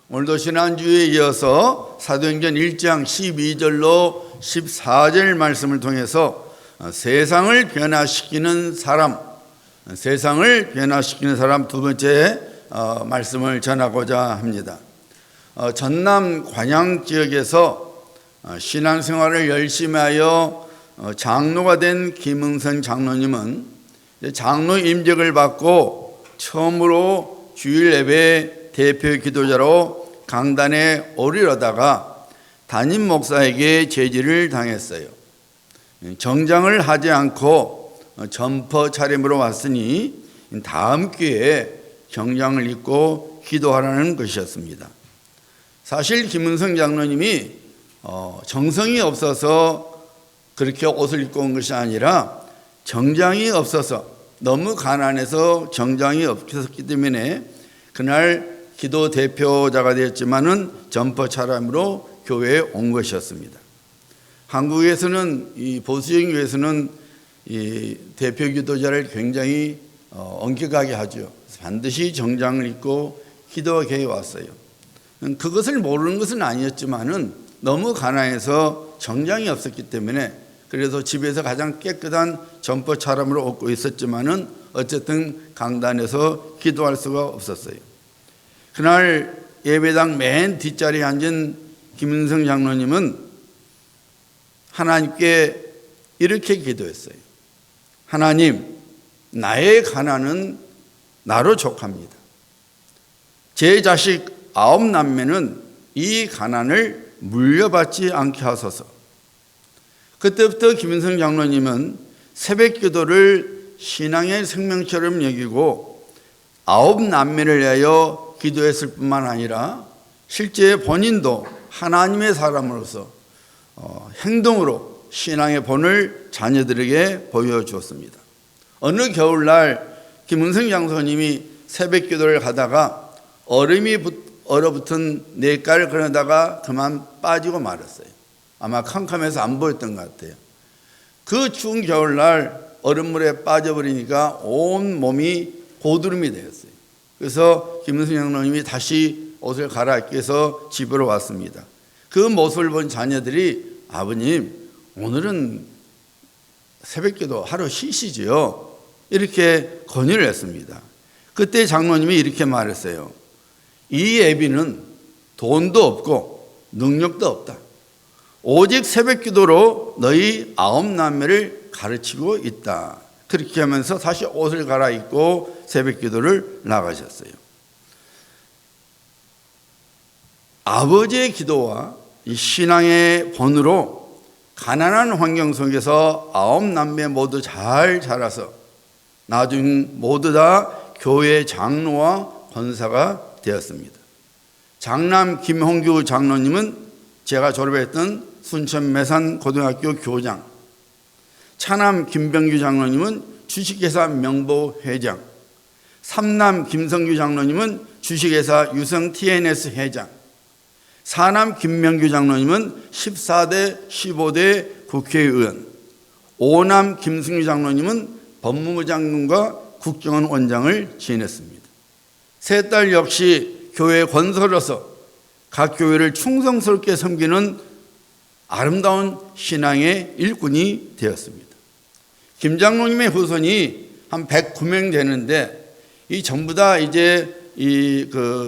오늘도 지난주에 이어서 사도행전 1장 12절로 14절 말씀을 통해서 세상을 변화시키는 사람 두 번째 말씀을 전하고자 합니다. 전남 관양 지역에서 신앙생활을 열심히 하여 장로가 된 김응선 장로님은 장로 임직을 받고 처음으로 주일 예배 대표 기도자로 강단에 오르려다가 담임 목사에게 제지를 당했어요. 정장을 하지 않고 점퍼 차림으로 왔으니 다음 기회에 정장을 입고 기도하라는 것이었습니다. 사실 김은성 장로님이 정성이 없어서 그렇게 옷을 입고 온 것이 아니라 정장이 없어서 너무 가난해서 정장이 없었기 때문에 그날 기도 대표자가 되었지만은 점퍼 차림으로 교회에 온 것이었습니다. 한국에서는 이 보수적인 교회에서는 이 대표 기도자를 굉장히 엄격하게 하죠. 반드시 정장을 입고 기도하게 왔어요. 그것을 모르는 것은 아니었지만은 너무 가난해서 정장이 없었기 때문에 그래서 집에서 가장 깨끗한 점퍼 차림으로 옷고 있었지만은 어쨌든 강단에서 기도할 수가 없었어요. 그날 예배당 맨 뒷자리에 앉은 김은성 장로님은 하나님께 이렇게 기도했어요. 하나님, 나의 가난은 나로 족합니다. 제 자식 9남매는 이 가난을 물려받지 않게 하소서. 그때부터 김은성 장로님은 새벽 기도를 신앙의 생명처럼 여기고 9남매를 위하여 기도했을 뿐만 아니라 실제 본인도 하나님의 사람으로서 행동으로 신앙의 본을 자녀들에게 보여주었습니다. 어느 겨울날 김은성 장로님이 새벽 기도를 가다가 얼음이 얼어붙은 냇가를 걸어다가 그만 빠지고 말았어요. 아마 캄캄해서 안 보였던 것 같아요. 그 추운 겨울날 얼음물에 빠져버리니까 온 몸이 고드름이 되었어요. 그래서 김은성 장로님이 다시 옷을 갈아입기 위해서 집으로 왔습니다. 그 모습을 본 자녀들이 아버님, 오늘은 새벽기도 하루 쉬시지요? 이렇게 권유를 했습니다. 그때 장로님이 이렇게 말했어요. 이 예비는 돈도 없고 능력도 없다. 오직 새벽기도로 너희 9남매를 가르치고 있다. 그렇게 하면서 다시 옷을 갈아입고 새벽기도를 나가셨어요. 아버지의 기도와 이 신앙의 본으로 가난한 환경 속에서 9남매 모두 잘 자라서 나중 모두 다 교회 장로와 권사가 되었습니다. 장남 김홍규 장로님은 제가 졸업했던 순천 매산 고등학교 교장, 차남 김병규 장로님은 주식회사 명보 회장, 삼남 김성규 장로님은 주식회사 유성 TNS 회장, 사남 김명규 장로님은 14대 15대 국회의원, 오남 김승규 장로님은 법무부 장관과 국정원 원장을 지냈습니다. 세 딸 역시 교회 권사로서 각 교회를 충성스럽게 섬기는 아름다운 신앙의 일꾼이 되었습니다. 김 장로님의 후손이 한 109명 되는데 이 전부 다 이제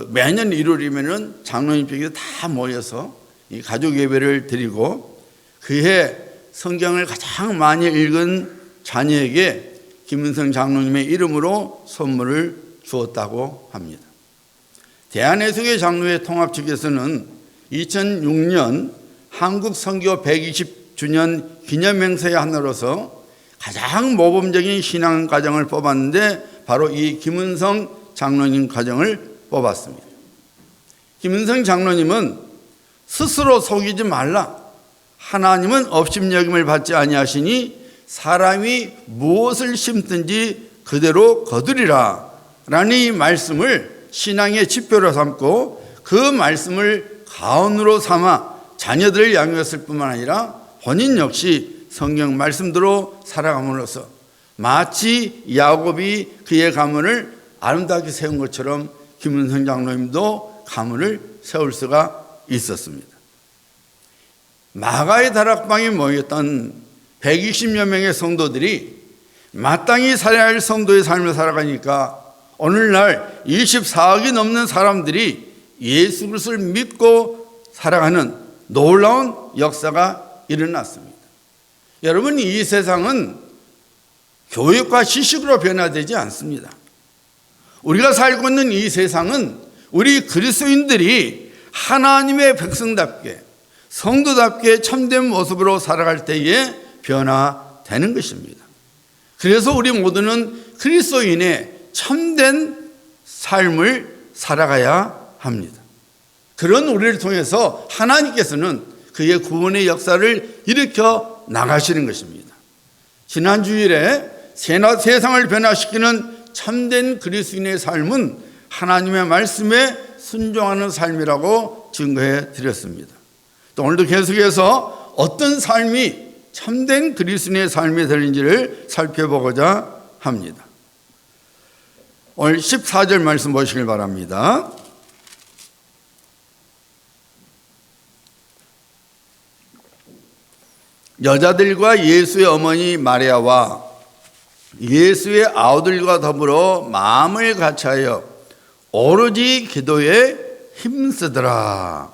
매년 1월이면은 장로님들이 다 모여서 이 가족 예배를 드리고 그해 성경을 가장 많이 읽은 자녀에게 김은성 장로님의 이름으로 선물을 주었다고 합니다. 대한예수교 장로회 통합 측에서는 2006년 한국 선교 120주년 기념행사의 하나로서 가장 모범적인 신앙 가정을 뽑았는데 바로 이 김은성 장로님 가정을 뽑았습니다. 김은성 장로님은 스스로 속이지 말라. 하나님은 업심여김을 받지 아니하시니 사람이 무엇을 심든지 그대로 거두리라 라는 이 말씀을 신앙의 지표로 삼고 그 말씀을 가언으로 삼아 자녀들을 양육했을 뿐만 아니라 본인 역시 성경 말씀대로 살아감으로써 마치 야곱이 그의 가문을 아름답게 세운 것처럼 김은성 장로님도 가문을 세울 수가 있었습니다. 마가의 다락방에 모였던 120여 명의 성도들이 마땅히 살아야 할 성도의 삶을 살아가니까 오늘날 24억이 넘는 사람들이 예수 그리스도를 믿고 살아가는 놀라운 역사가 일어났습니다. 여러분, 이 세상은 교육과 지식으로 변화되지 않습니다. 우리가 살고 있는 이 세상은 우리 그리스도인들이 하나님의 백성답게 성도답게 참된 모습으로 살아갈 때에 변화되는 것입니다. 그래서 우리 모두는 그리스도인의 참된 삶을 살아가야 합니다. 그런 우리를 통해서 하나님께서는 그의 구원의 역사를 일으켜 나가시는 것입니다. 지난 주일에 세상을 변화시키는 참된 그리스도인의 삶은 하나님의 말씀에 순종하는 삶이라고 증거해 드렸습니다. 또 오늘도 계속해서 어떤 삶이 참된 그리스도인의 삶이 되는지를 살펴보고자 합니다. 오늘 14절 말씀 보시길 바랍니다. 여자들과 예수의 어머니 마리아와 예수의 아우들과 더불어 마음을 같이하여 오로지 기도에 힘쓰더라.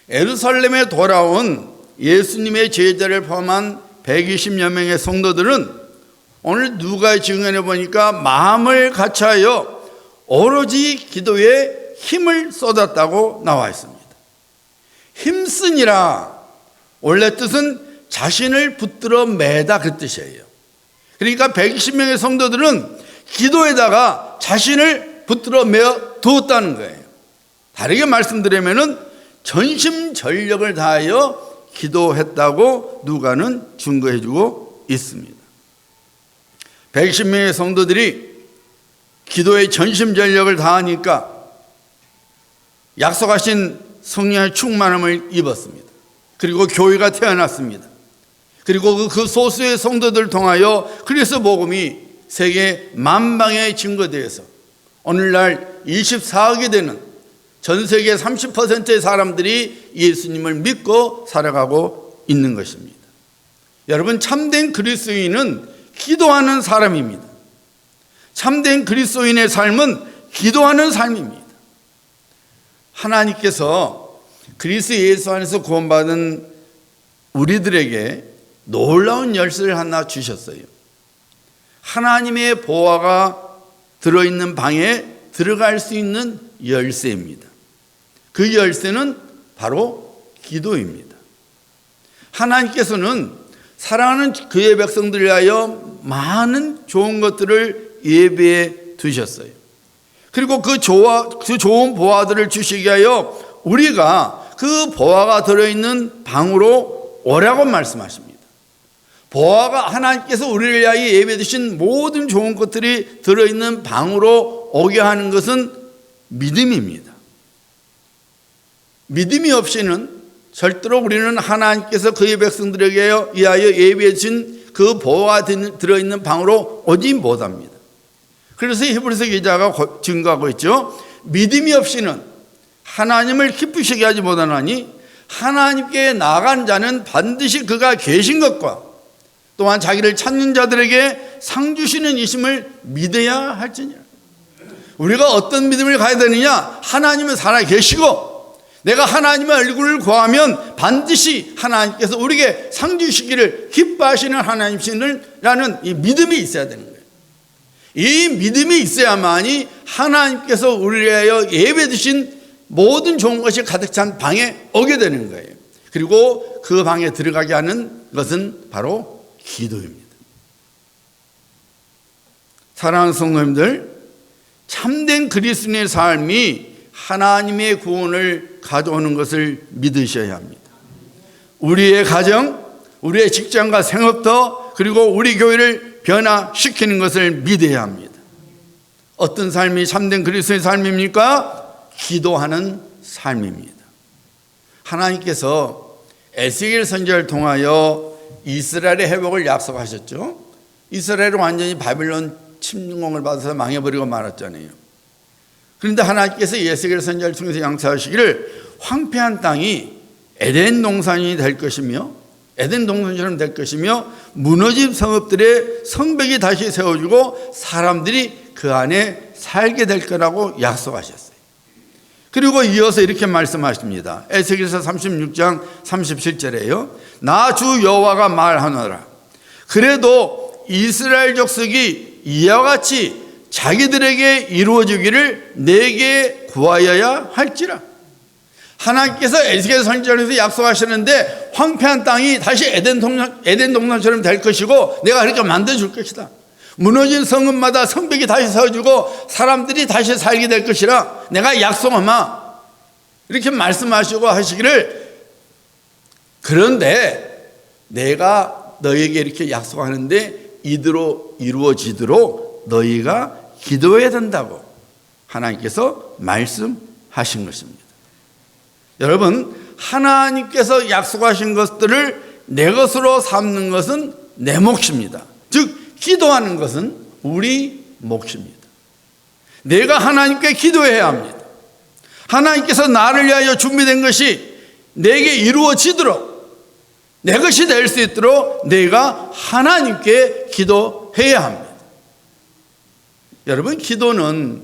예루살렘에 돌아온 예수님의 제자를 포함한 120여 명의 성도들은 오늘 누가 증언해 보니까 마음을 같이하여 오로지 기도에 힘을 쏟았다고 나와 있습니다. 힘쓰니라, 원래 뜻은 자신을 붙들어 매다 그 뜻이에요. 그러니까 120명의 성도들은 기도에다가 자신을 붙들어 매어 두었다는 거예요. 다르게 말씀드리면은 전심전력을 다하여 기도했다고 누가는 증거해주고 있습니다. 120명의 성도들이 기도에 전심전력을 다하니까 약속하신 성령의 충만함을 입었습니다. 그리고 교회가 태어났습니다. 그리고 그 소수의 성도들을 통하여 그리스도 복음이 세계 만방에 증거되어서 오늘날 24억이 되는 전 세계 30%의 사람들이 예수님을 믿고 살아가고 있는 것입니다. 여러분, 참된 그리스도인은 기도하는 사람입니다. 참된 그리스도인의 삶은 기도하는 삶입니다. 하나님께서 그리스도 예수 안에서 구원받은 우리들에게 놀라운 열쇠를 하나 주셨어요. 하나님의 보화가 들어있는 방에 들어갈 수 있는 열쇠입니다. 그 열쇠는 바로 기도입니다. 하나님께서는 사랑하는 그의 백성들을 위하여 많은 좋은 것들을 예배해 두셨어요. 그리고 그 좋은 보화들을 주시기 위하여 우리가 그 보화가 들어있는 방으로 오라고 말씀하십니다. 보화가 하나님께서 우리를 위하여 예배해 두신 모든 좋은 것들이 들어있는 방으로 오게 하는 것은 믿음입니다. 믿음이 없이는 절대로 우리는 하나님께서 그의 백성들에게 위하여 예배해 주신 그 보화가 들어있는 방으로 오지 못합니다. 그래서 히브리서 기자가 증거하고 있죠. 믿음이 없이는 하나님을 기쁘시게 하지 못하나니 하나님께 나아간 자는 반드시 그가 계신 것과 또한 자기를 찾는 자들에게 상 주시는 이심을 믿어야 할지니라. 우리가 어떤 믿음을 가야 되느냐? 하나님은 살아 계시고 내가 하나님의 얼굴을 구하면 반드시 하나님께서 우리에게 상 주시기를 기뻐하시는 하나님이시라는 이 믿음이 있어야 되는 거예요. 이 믿음이 있어야만이 하나님께서 우리를 위하여 예배 주신 모든 좋은 것이 가득 찬 방에 오게 되는 거예요. 그리고 그 방에 들어가게 하는 것은 바로 기도입니다. 사랑하는 성도님들, 참된 그리스도인의 삶이 하나님의 구원을 가져오는 것을 믿으셔야 합니다. 우리의 가정, 우리의 직장과 생업터, 그리고 우리 교회를 변화시키는 것을 믿어야 합니다. 어떤 삶이 참된 그리스도의 삶입니까? 기도하는 삶입니다. 하나님께서 에스겔 선지자를 통하여 이스라엘의 회복을 약속하셨죠. 이스라엘은 완전히 바빌론 침공을 받아서 망해버리고 말았잖아요. 그런데 하나님께서 에스겔 선지자를 통해서 양사하시기를 황폐한 땅이 에덴 동산이 될 것이며 에덴 동산처럼 될 것이며 무너진 성읍들의 성벽이 다시 세워지고 사람들이 그 안에 살게 될 거라고 약속하셨어요. 그리고 이어서 이렇게 말씀하십니다. 에스겔서 36장 37절에요. 나 주 여호와가 말하노라. 그래도 이스라엘 족속이 이와 같이 자기들에게 이루어지기를 내게 구하여야 할지라. 하나님께서 에스겔 선지자로서 약속하시는데 황폐한 땅이 다시 에덴 동산처럼 될 것이고 내가 그렇게 만들어줄 것이다. 무너진 성읍마다 성벽이 다시 세워지고 사람들이 다시 살게 될 것이라 내가 약속하마. 이렇게 말씀하시고 하시기를, 그런데 내가 너에게 이렇게 약속하는데 이대로 이루어지도록 너희가 기도해야 된다고 하나님께서 말씀하신 것입니다. 여러분, 하나님께서 약속하신 것들을 내 것으로 삼는 것은 내 몫입니다. 즉 기도하는 것은 우리 몫입니다. 내가 하나님께 기도해야 합니다. 하나님께서 나를 위하여 준비된 것이 내게 이루어지도록, 내 것이 될 수 있도록 내가 하나님께 기도해야 합니다. 여러분, 기도는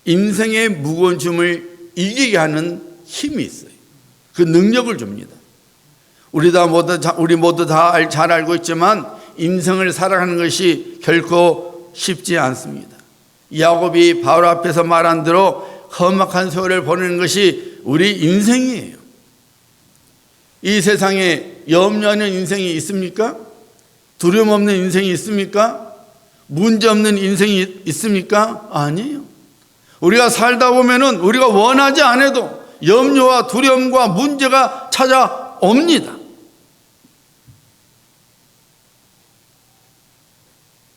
인생의 무거운 짐을 이기게 하는 힘이 있어요. 그 능력을 줍니다. 우리 모두 다 잘 알고 있지만 인생을 살아가는 것이 결코 쉽지 않습니다. 야곱이 바로 앞에서 말한 대로 험악한 세월을 보내는 것이 우리 인생이에요. 이 세상에 염려 없는 인생이 있습니까? 두려움 없는 인생이 있습니까? 문제 없는 인생이 있습니까? 아니에요. 우리가 살다 보면은 우리가 원하지 않아도 염려와 두려움과 문제가 찾아옵니다.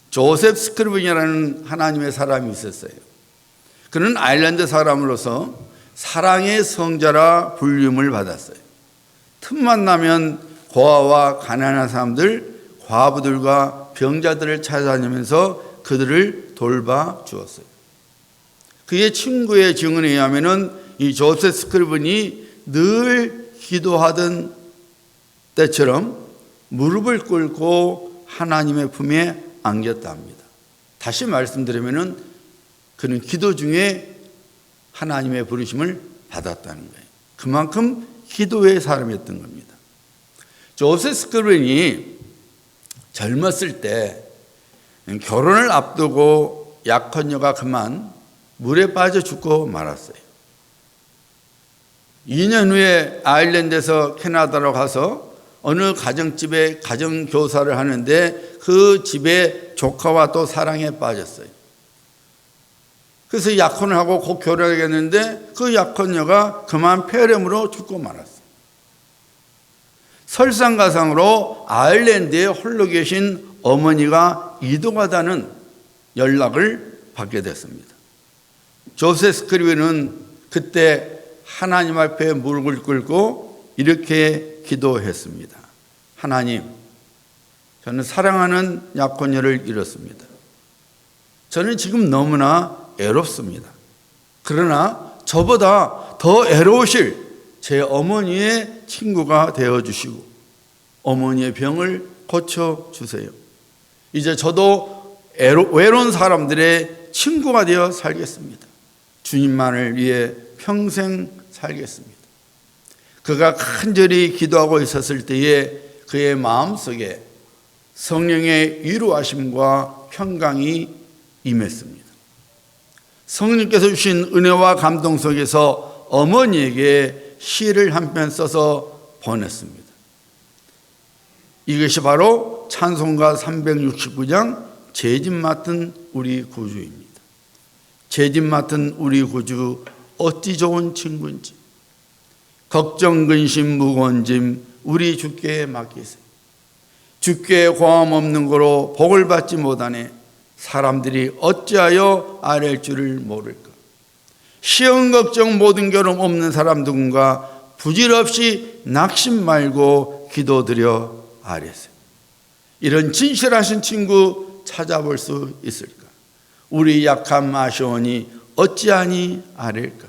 조셉 스크리븐이라는 하나님의 사람이 있었어요. 그는 아일랜드 사람으로서 사랑의 성자라 불림을 받았어요. 틈만 나면 고아와 가난한 사람들, 과부들과 병자들을 찾아다니면서 그들을 돌봐 주었어요. 그의 친구의 증언에 의하면 이 조셉 스크리븐이 늘 기도하던 때처럼 무릎을 꿇고 하나님의 품에 안겼다 합니다. 다시 말씀드리면 그는 기도 중에 하나님의 부르심을 받았다는 거예요. 그만큼 기도의 사람이었던 겁니다. 조셉 스크리븐이 젊었을 때 결혼을 앞두고 약혼녀가 그만 물에 빠져 죽고 말았어요. 2년 후에 아일랜드에서 캐나다로 가서 어느 가정집에 가정교사를 하는데 그 집에 조카와 또 사랑에 빠졌어요. 그래서 약혼을 하고 곧 결혼하겠는데 그 약혼녀가 그만 폐렴으로 죽고 말았어요. 설상가상으로 아일랜드에 홀로 계신 어머니가 이동하다는 연락을 받게 됐습니다. 조셉 스크리븐은 그때 하나님 앞에 무릎을 꿇고 이렇게 기도했습니다. 하나님, 저는 사랑하는 약혼녀를 잃었습니다. 저는 지금 너무나 애롭습니다. 그러나 저보다 더 애로우실 제 어머니의 친구가 되어주시고 어머니의 병을 고쳐주세요. 이제 저도 외로운 사람들의 친구가 되어 살겠습니다. 주님만을 위해 평생 살겠습니다. 그가 간절히 기도하고 있었을 때에 그의 마음속에 성령의 위로하심과 평강이 임했습니다. 성령께서 주신 은혜와 감동 속에서 어머니에게 시를 한 편 써서 보냈습니다. 이것이 바로 찬송가 369장 죄짐 맡은 우리 구주입니다. 죄짐 맡은 우리 구주 어찌 좋은 친구인지 걱정 근심 무거운 짐 우리 주께 맡기세요. 주께 고함 없는 거로 복을 받지 못하네 사람들이 어찌하여 아랠 줄을 모를까. 시험 걱정 모든 결함 없는 사람 누군가 부질없이 낙심 말고 기도드려 아뢰세요. 이런 진실하신 친구 찾아볼 수 있을까? 우리 약함 아시오니 어찌하니 아뢰일까?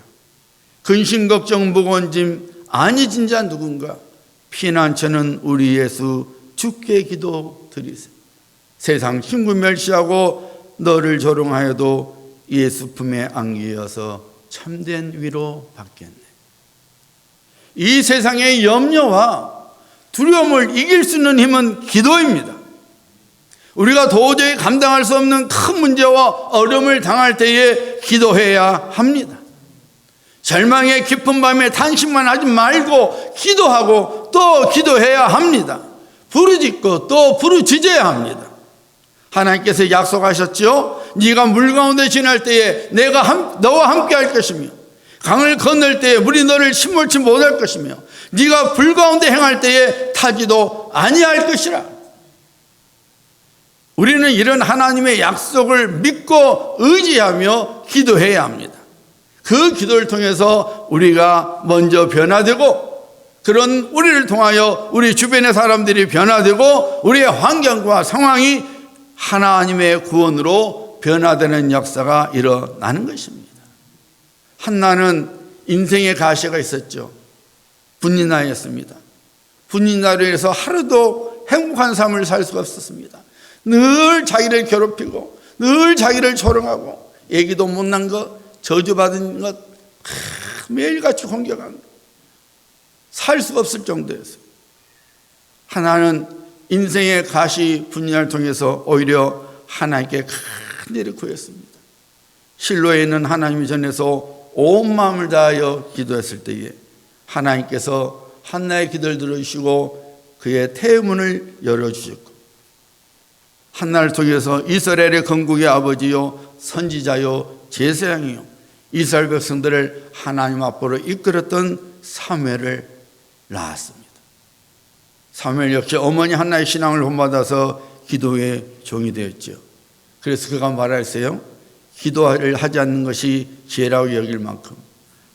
근심 걱정 무거운 짐 아니진 자 누군가? 피난처는 우리 예수 주께 기도드리세. 세상 친구 멸시하고 너를 조롱하여도 예수 품에 안기어서 참된 위로 받겠네. 이 세상의 염려와 두려움을 이길 수 있는 힘은 기도입니다. 우리가 도저히 감당할 수 없는 큰 문제와 어려움을 당할 때에 기도해야 합니다. 절망의 깊은 밤에 탄식만 하지 말고 기도하고 또 기도해야 합니다. 부르짖고 또 부르짖어야 합니다. 하나님께서 약속하셨죠. 네가 물 가운데 지날 때에 내가 너와 함께 할 것이며 강을 건널 때에 물이 너를 침몰치 못할 것이며 네가 불 가운데 행할 때에 타지도 아니할 것이라. 우리는 이런 하나님의 약속을 믿고 의지하며 기도해야 합니다. 그 기도를 통해서 우리가 먼저 변화되고 그런 우리를 통하여 우리 주변의 사람들이 변화되고 우리의 환경과 상황이 하나님의 구원으로 변화되는 역사가 일어나는 것입니다. 한나는 인생의 가시가 있었죠. 분이나였습니다. 분이나로 인해서 하루도 행복한 삶을 살 수가 없었습니다. 늘 자기를 괴롭히고 늘 자기를 조롱하고 애기도 못난 것, 저주받은 것 매일같이 공격한 것, 살 수가 없을 정도였어요. 하나는 인생의 가시 분야를 통해서 오히려 하나님께 큰 일을 구했습니다. 실로에 있는 하나님 전에서 온 마음을 다하여 기도했을 때에 하나님께서 한나의 기도를 들어주시고 그의 태문을 열어주셨고 한나를 통해서 이스라엘의 건국의 아버지요 선지자요 제사장이요 이스라엘 백성들을 하나님 앞으로 이끌었던 사무엘을 낳았습니다. 사무엘 역시 어머니 한나의 신앙을 본받아서 기도의 종이 되었죠. 그래서 그가 말했어요. 기도를 하지 않는 것이 죄라고 여길 만큼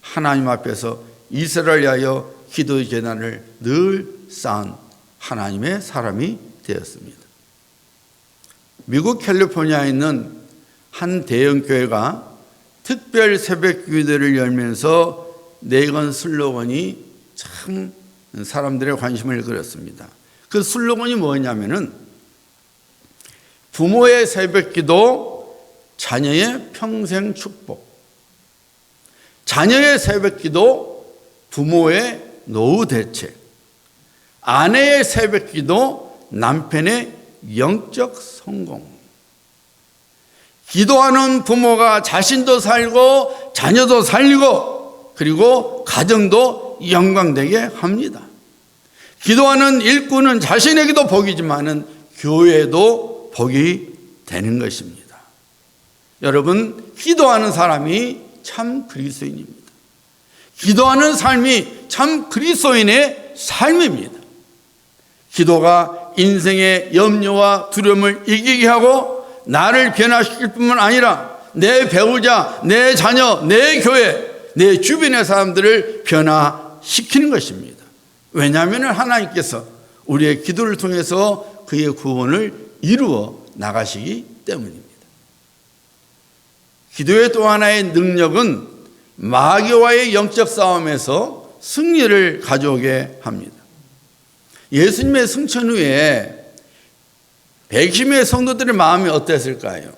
하나님 앞에서 이스라엘을 위하여 기도의 재단을 늘 쌓은 하나님의 사람이 되었습니다. 미국 캘리포니아에 있는 한 대형교회가 특별 새벽 기도를 열면서 내건 슬로건이 참 사람들의 관심을 끌었습니다. 그 슬로건이 뭐냐면은 부모의 새벽 기도, 자녀의 평생 축복. 자녀의 새벽 기도, 부모의 노후 대책. 아내의 새벽 기도, 남편의 영적 성공. 기도하는 부모가 자신도 살고 자녀도 살리고 그리고 가정도 영광되게 합니다. 기도하는 일꾼은 자신에게도 복이지만은 교회도 복이 되는 것입니다. 여러분, 기도하는 사람이 참 그리스도인입니다. 기도하는 삶이 참 그리스도인의 삶입니다. 기도가 인생의 염려와 두려움을 이기게 하고 나를 변화시킬 뿐만 아니라 내 배우자, 내 자녀, 내 교회, 내 주변의 사람들을 변화시키는 것입니다. 왜냐하면 하나님께서 우리의 기도를 통해서 그의 구원을 이루어 나가시기 때문입니다. 기도의 또 하나의 능력은 마귀와의 영적 싸움에서 승리를 가져오게 합니다. 예수님의 승천 후에 백심의 성도들의 마음이 어땠을까요?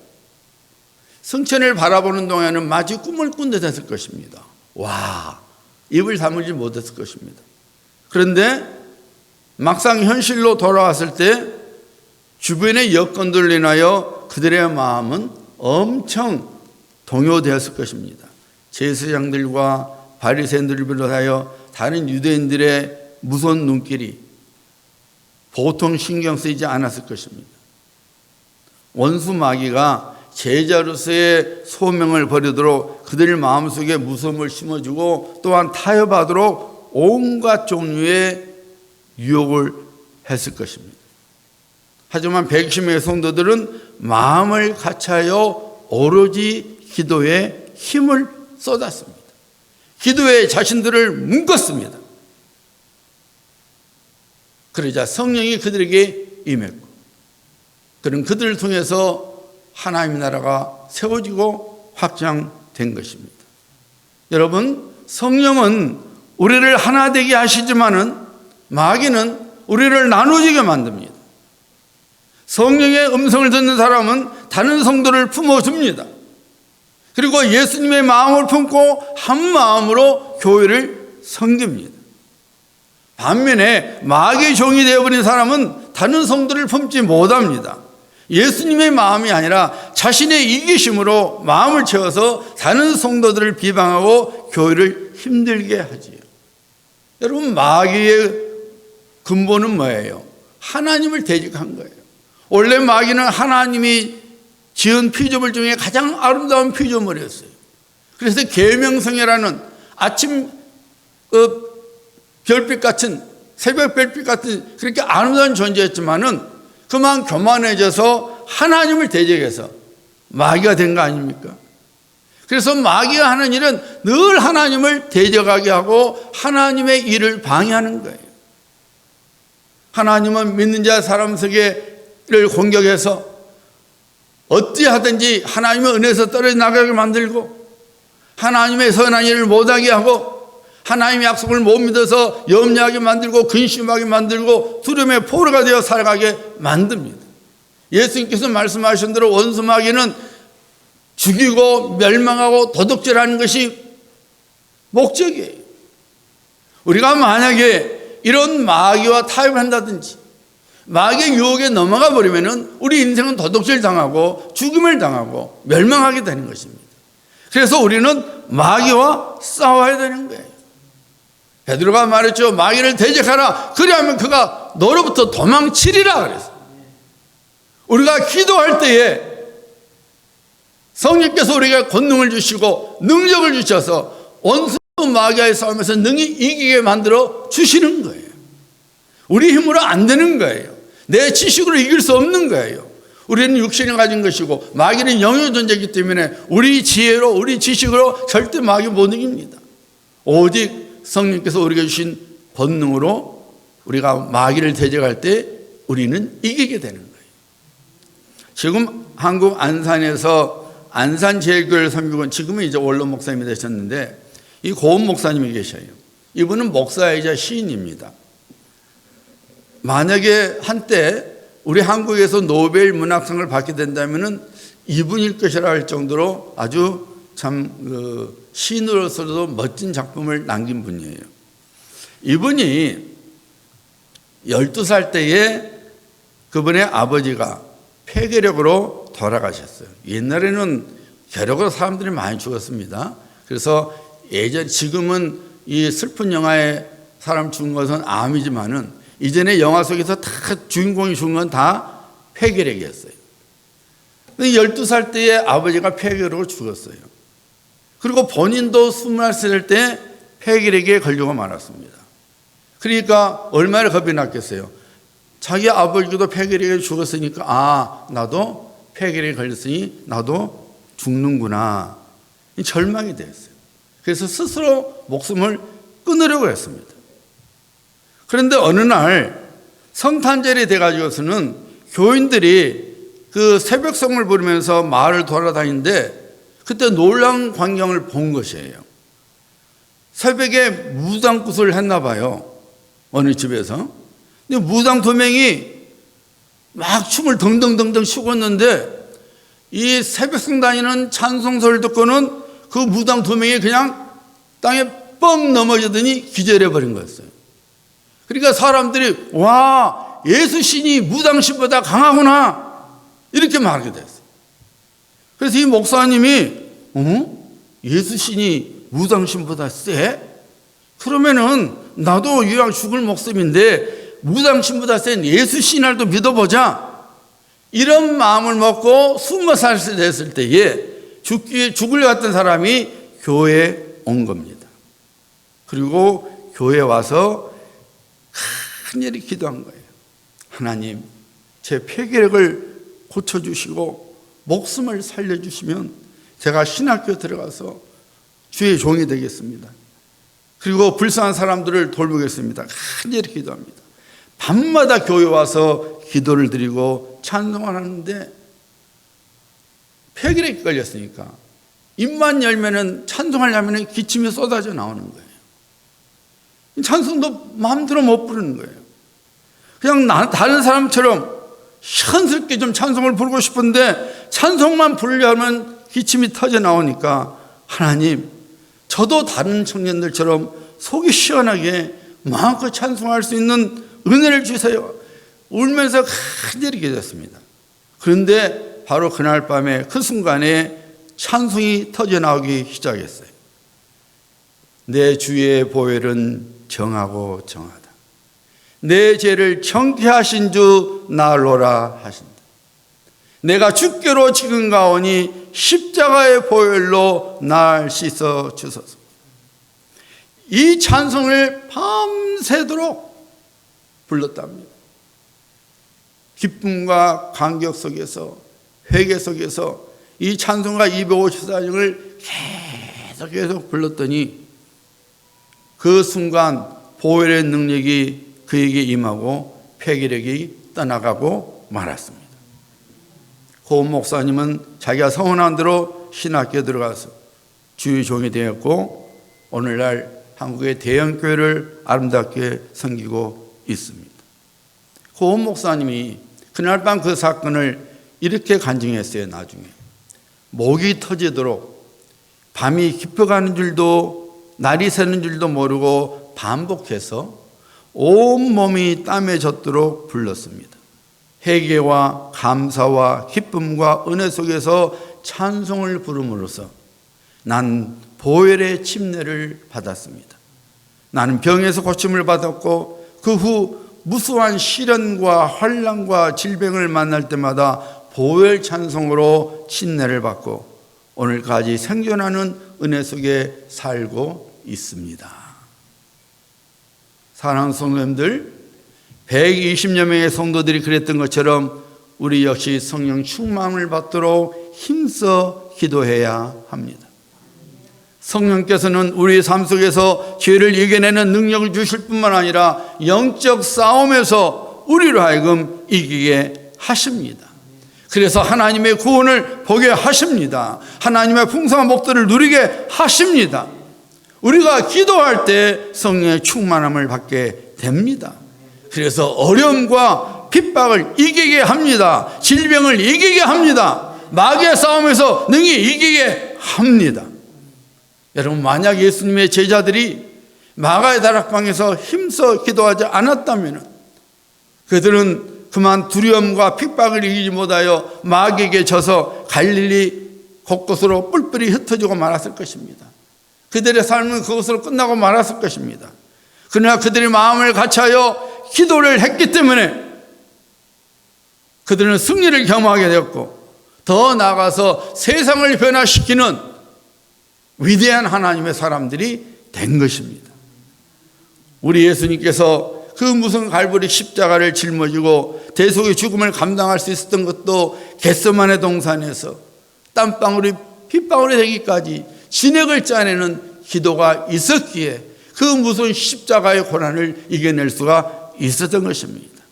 승천을 바라보는 동안은 마치 꿈을 꾼 듯 했을 것입니다. 와, 입을 다물지 못했을 것입니다. 그런데 막상 현실로 돌아왔을 때 주변의 여건들로 인하여 그들의 마음은 엄청 동요되었을 것입니다. 제사장들과 바리새인들을 비롯하여 다른 유대인들의 무서운 눈길이 보통 신경 쓰이지 않았을 것입니다. 원수 마귀가 제자로서의 소명을 버리도록 그들 마음속에 무서움을 심어주고 또한 타협하도록 온갖 종류의 유혹을 했을 것입니다. 하지만 백심의 성도들은 마음을 같이하여 오로지 기도에 힘을 쏟았습니다. 기도에 자신들을 묶었습니다. 그러자 성령이 그들에게 임했고 그런 그들을 통해서 하나님의 나라가 세워지고 확장되었습니다. 된 것입니다. 여러분, 성령은 우리를 하나 되게 하시지만은 마귀는 우리를 나누지게 만듭니다. 성령의 음성을 듣는 사람은 다른 성도를 품어줍니다. 그리고 예수님의 마음을 품고 한 마음으로 교회를 섬깁니다. 반면에 마귀의 종이 되어버린 사람은 다른 성도를 품지 못합니다. 예수님의 마음이 아니라 자신의 이기심으로 마음을 채워서 다른 성도들을 비방하고 교회를 힘들게 하지요. 여러분, 마귀의 근본은 뭐예요? 하나님을 대적한 거예요. 원래 마귀는 하나님이 지은 피조물 중에 가장 아름다운 피조물이었어요. 그래서 계명성이라는 아침 별빛 같은, 새벽 별빛 같은 그렇게 아름다운 존재였지만은 그만 교만해져서 하나님을 대적해서 마귀가 된 거 아닙니까? 그래서 마귀가 하는 일은 늘 하나님을 대적하게 하고 하나님의 일을 방해하는 거예요. 하나님은 믿는 자 사람 세계를 공격해서 어찌하든지 하나님의 은혜에서 떨어져 나가게 만들고 하나님의 선한 일을 못하게 하고 하나님의 약속을 못 믿어서 염려하게 만들고 근심하게 만들고 두려움의 포로가 되어 살아가게 만듭니다. 예수님께서 말씀하신 대로 원수 마귀는 죽이고 멸망하고 도둑질하는 것이 목적이에요. 우리가 만약에 이런 마귀와 타협한다든지 마귀의 유혹에 넘어가 버리면 우리 인생은 도둑질 당하고 죽임을 당하고 멸망하게 되는 것입니다. 그래서 우리는 마귀와 싸워야 되는 거예요. 베드로가 말했죠. 마귀를 대적하라. 그리하면 그가 너로부터 도망치리라 그랬어요. 우리가 기도할 때에 성령께서 우리에게 권능을 주시고 능력을 주셔서 원수 마귀와의 싸움에서 능히 이기게 만들어 주시는 거예요. 우리 힘으로 안 되는 거예요. 내 지식으로 이길 수 없는 거예요. 우리는 육신을 가진 것이고 마귀는 영의 존재이기 때문에 우리 지혜로 우리 지식으로 절대 마귀 못 이깁니다. 오직 성령께서 우리에게 주신 본능으로 우리가 마귀를 대적할 때 우리는 이기게 되는 거예요. 지금 한국 안산에서 안산제일교회를 섬기고 지금은 이제 원로 목사님이 되셨는데 이 고은 목사님이 계셔요. 이분은 목사이자 시인입니다. 만약에 한때 우리 한국에서 노벨 문학상을 받게 된다면 이분일 것이라 할 정도로 아주 참 시인으로서도 멋진 작품을 남긴 분이에요. 이분이 12살 때에 그분의 아버지가 폐결핵으로 돌아가셨어요. 옛날에는 결핵으로 사람들이 많이 죽었습니다. 그래서 지금은 이 슬픈 영화에 사람 죽은 것은 암이지만은 이전에 영화 속에서 다 주인공이 죽은 건 다 폐결핵이었어요. 12살 때에 아버지가 폐결핵으로 죽었어요. 그리고 본인도 21살 때 폐결핵에 걸리고 말았습니다. 그러니까 얼마나 겁이 났겠어요. 자기 아버지도 폐결핵에 죽었으니까 나도 폐결핵에 걸렸으니 나도 죽는구나. 절망이 됐어요. 그래서 스스로 목숨을 끊으려고 했습니다. 그런데 어느 날 성탄절이 돼가지고서는 교인들이 그 새벽성을 부르면서 마을을 돌아다니는데 그때 놀라운 광경을 본 것이에요. 새벽에 무당굿을 했나 봐요. 어느 집에서. 근데 무당 2명이 막 춤을 덩덩덩덩 추고 있는데 이 새벽성 다니는 찬송소를 듣고는 그 무당 2명이 그냥 땅에 뻥 넘어지더니 기절해버린 거였어요. 그러니까 사람들이 와, 예수 신이 무당 신보다 강하구나 이렇게 말하게 됐어요. 그래서 이 목사님이 예수 신이 무당 신보다 세? 그러면은 나도 이왕 죽을 목숨인데 무당 신보다 센 예수 신을도 믿어보자. 이런 마음을 먹고 20살 됐을 때에 죽으려 했던 사람이 교회에 온 겁니다. 그리고 교회에 와서 간절히 기도한 거예요. 하나님, 제 폐결핵을 고쳐주시고 목숨을 살려주시면 제가 신학교 들어가서 주의 종이 되겠습니다. 그리고 불쌍한 사람들을 돌보겠습니다. 간절히 기도합니다. 밤마다 교회 와서 기도를 드리고 찬송을 하는데 폐결핵에 걸렸으니까 입만 열면은 찬송하려면 기침이 쏟아져 나오는 거예요. 찬송도 마음대로 못 부르는 거예요. 그냥 다른 사람처럼 현스럽게 좀 찬송을 부르고 싶은데 찬송만 부르려면 기침이 터져 나오니까 하나님, 저도 다른 청년들처럼 속이 시원하게 마음껏 찬송할 수 있는 은혜를 주세요. 울면서 간절히 기도했습니다. 그런데 바로 그날 밤에 그 순간에 찬송이 터져 나오기 시작했어요. 내 주의 보혈은 정하고 정하다. 내 죄를 정케하신 주 나로라 하신다. 내가 주께로 지금 가오니 십자가의 보혈로 날 씻어 주소서. 이 찬송을 밤새도록 불렀답니다. 기쁨과 감격 속에서, 회개 속에서 이 찬송가 254장을 계속 불렀더니 그 순간 보혈의 능력이 그에게 임하고 폐기력이 떠나가고 말았습니다. 고은 목사님은 자기가 서원한 대로 신학교에 들어가서 주의 종이 되었고 오늘날 한국의 대형교회를 아름답게 섬기고 있습니다. 고은 목사님이 그날 밤 그 사건을 이렇게 간증했어요. 나중에 목이 터지도록 밤이 깊어가는 줄도 날이 새는 줄도 모르고 반복해서 온몸이 땀에 젖도록 불렀습니다. 회개와 감사와 기쁨과 은혜 속에서 찬송을 부름으로써 난 보혈의 침례를 받았습니다. 나는 병에서 고침을 받았고 그 후 무수한 시련과 환난과 질병을 만날 때마다 보혈 찬송으로 침례를 받고 오늘까지 생존하는 은혜 속에 살고 있습니다. 사랑하는 성도님들, 120여 명의 성도들이 그랬던 것처럼 우리 역시 성령 충만을 받도록 힘써 기도해야 합니다. 성령께서는 우리의 삶 속에서 죄를 이겨내는 능력을 주실 뿐만 아니라 영적 싸움에서 우리로 하여금 이기게 하십니다. 그래서 하나님의 구원을 보게 하십니다. 하나님의 풍성한 복들을 누리게 하십니다. 우리가 기도할 때 성령의 충만함을 받게 됩니다. 그래서 어려움과 핍박을 이기게 합니다. 질병을 이기게 합니다. 마귀의 싸움에서 능히 이기게 합니다. 여러분, 만약 예수님의 제자들이 마가의 다락방에서 힘써 기도하지 않았다면 그들은 그만 두려움과 핍박을 이기지 못하여 마귀에게 져서 갈릴리 곳곳으로 뿔뿔이 흩어지고 말았을 것입니다. 그들의 삶은 그것으로 끝나고 말았을 것입니다. 그러나 그들이 마음을 같이하여 기도를 했기 때문에 그들은 승리를 경험하게 되었고 더 나아가서 세상을 변화시키는 위대한 하나님의 사람들이 된 것입니다. 우리 예수님께서 그 무슨 갈보리 십자가를 짊어지고 대속의 죽음을 감당할 수 있었던 것도 겟세마네 동산에서 땀방울이 핏방울이 되기까지 진액을 짜내는 기도가 있었기에 그 무슨 십자가의 고난을 이겨낼 수가 있었던 것입니다.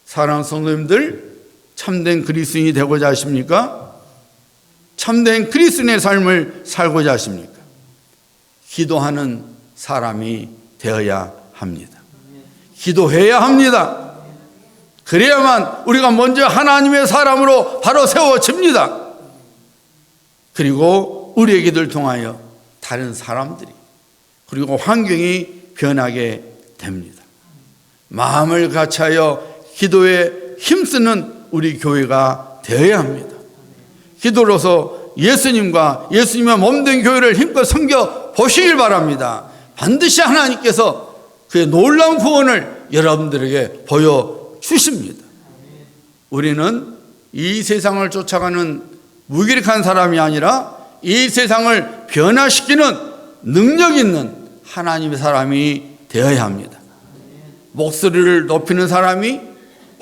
사랑하는 성도님들, 참된 그리스도인이 되고자 하십니까? 참된 그리스도인의 삶을 살고자 하십니까? 기도하는 사람이 되어야 합니다. 기도해야 합니다. 그래야만 우리가 먼저 하나님의 사람으로 바로 세워집니다. 그리고 우리의 기도를 통하여 다른 사람들이 그리고 환경이 변하게 됩니다. 마음을 같이하여 기도에 힘쓰는 우리 교회가 되어야 합니다. 기도로서 예수님과 예수님의 몸된 교회를 힘껏 섬겨 보시길 바랍니다. 반드시 하나님께서 그의 놀라운 구원을 여러분들에게 보여주십니다. 우리는 이 세상을 쫓아가는 무기력한 사람이 아니라 이 세상을 변화시키는 능력 있는 하나님의 사람이 되어야 합니다. 목소리를 높이는 사람이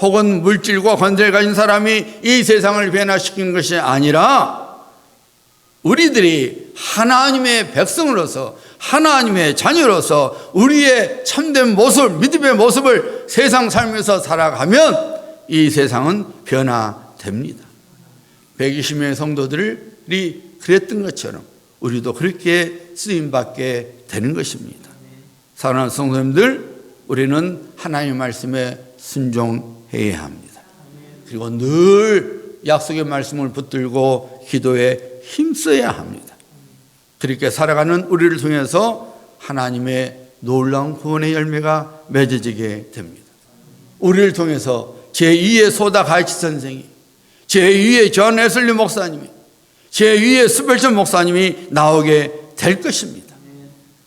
혹은 물질과 권세를 가진 사람이 이 세상을 변화시키는 것이 아니라 우리들이 하나님의 백성으로서 하나님의 자녀로서 우리의 참된 모습, 믿음의 모습을 세상 살면서 살아가면 이 세상은 변화됩니다. 120명의 성도들이 그랬던 것처럼 우리도 그렇게 쓰임받게 되는 것입니다. 사랑하는 성도님들, 우리는 하나님의 말씀에 순종해야 합니다. 그리고 늘 약속의 말씀을 붙들고 기도에 힘써야 합니다. 그렇게 살아가는 우리를 통해서 하나님의 놀라운 구원의 열매가 맺어지게 됩니다. 우리를 통해서 제2의 소다 가이치 선생이, 제2의 존 웨슬리 목사님이, 제2의 스펠전 목사님이 나오게 될 것입니다.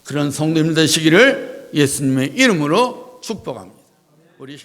그런 성도님 되시기를 예수님의 이름으로 축복합니다. 우리